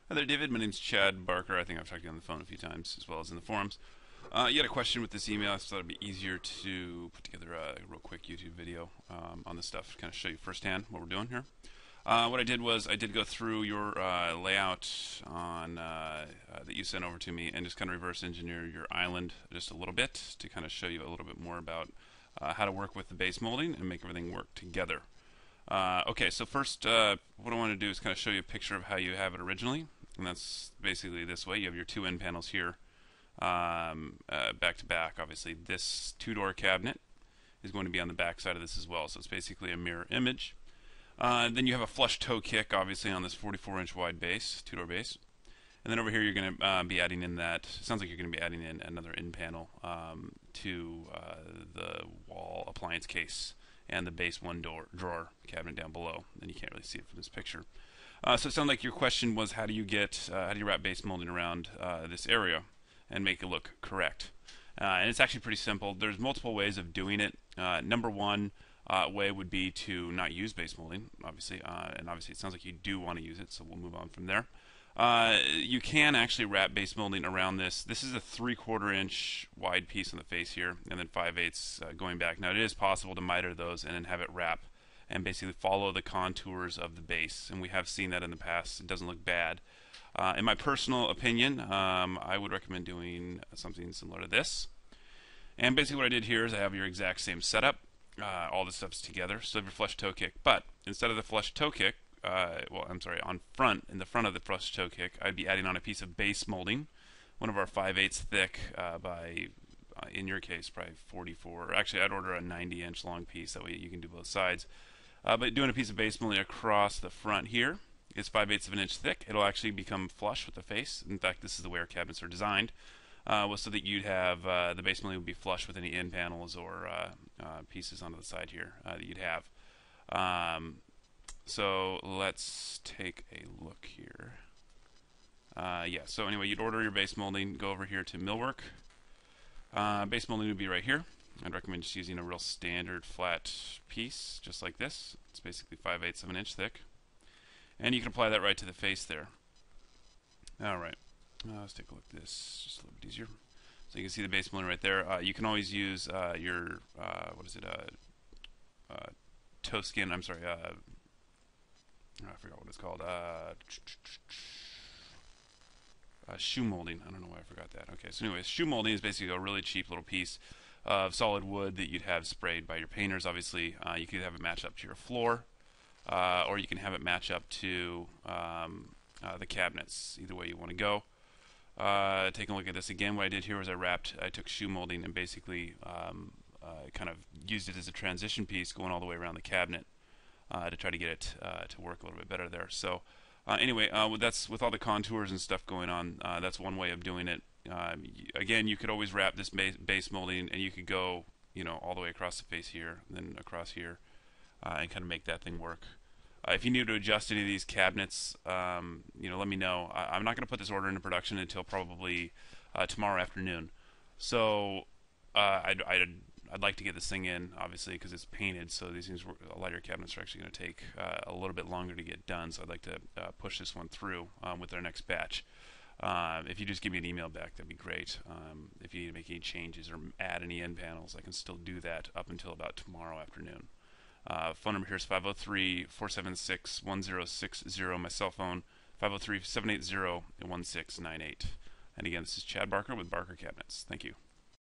Hi there, David. My name's Chad Barker. I think I've talked to you on the phone a few times, as well as in the forums. You had a question with this email. I thought it'd be easier to put together a real quick YouTube video on this stuff, to kind of show you firsthand what we're doing here. What I did was I did go through your layout on that you sent over to me, and just kind of reverse engineer your island just a little bit to kind of show you a little bit more about how to work with the base molding and make everything work together. Okay, so first, what I want to do is kind of show you a picture of how you have it originally, and that's basically this way. You have your two end panels here, back to back. Obviously, this two-door cabinet is going to be on the back side of this as well, so it's basically a mirror image. Then you have a flush toe kick, obviously, on this 44-inch wide base, two-door base. And then over here, you're going to be adding in that. Sounds like you're going to be adding in another end panel to the wall appliance case and the base drawer cabinet down below. And you can't really see it from this picture. So it sounds like your question was, how do you wrap base molding around this area and make it look correct? And it's actually pretty simple. There's multiple ways of doing it. Number one way would be to not use base molding, obviously, and obviously it sounds like you do want to use it, so we'll move on from there. You can actually wrap base molding around this. This is a 3/4 inch wide piece on the face here, and then 5/8 going back. Now it is possible to miter those and then have it wrap and basically follow the contours of the base, and we have seen that in the past. It doesn't look bad. In my personal opinion, I would recommend doing something similar to this. And basically what I did here is I have your exact same setup. All the stuff's together. So you have your flush toe kick, but instead of the flush toe kick, in the front of the flush toe kick, I'd be adding on a piece of base molding, one of our 5/8 thick by, in your case, probably 44. Actually, I'd order a 90-inch long piece. That way you can do both sides. But doing a piece of base molding across the front here is 5/8 of an inch thick. It'll actually become flush with the face. In fact, this is the way our cabinets are designed, so that you'd have the base molding would be flush with any end panels or pieces onto the side here that you'd have. So let's take a look here. Yeah, so anyway, you'd order your base molding, go over here to millwork. Base molding would be right here. I'd recommend just using a real standard flat piece, just like this. It's basically 5/8 of an inch thick. And you can apply that right to the face there. Alright, let's take a look at this, just a little bit easier. So you can see the base molding right there. You can always use your, toe skin, I'm sorry, I forgot what it's called. Shoe molding. I don't know why I forgot that. Okay, so anyways, shoe molding is basically a really cheap little piece of solid wood that you'd have sprayed by your painters. Obviously, you could have it match up to your floor, or you can have it match up to the cabinets. Either way you want to go. Taking a look at this again, what I did here was I took shoe molding and basically kind of used it as a transition piece going all the way around the cabinet. To try to get it to work a little bit better there. So anyway, that's with all the contours and stuff going on. That's one way of doing it. Again, you could always wrap this base molding, and you could go, all the way across the face here, then across here, and kind of make that thing work. If you need to adjust any of these cabinets, let me know. I'm not going to put this order into production until probably tomorrow afternoon. So I'd like to get this thing in, obviously, because it's painted, so these things, a lot of your cabinets are actually going to take a little bit longer to get done, so I'd like to push this one through with our next batch. If you just give me an email back, that'd be great. If you need to make any changes or add any end panels, I can still do that up until about tomorrow afternoon. Phone number here is 503-476-1060. My cell phone, 503-780-1698. And again, this is Chad Barker with Barker Cabinets. Thank you.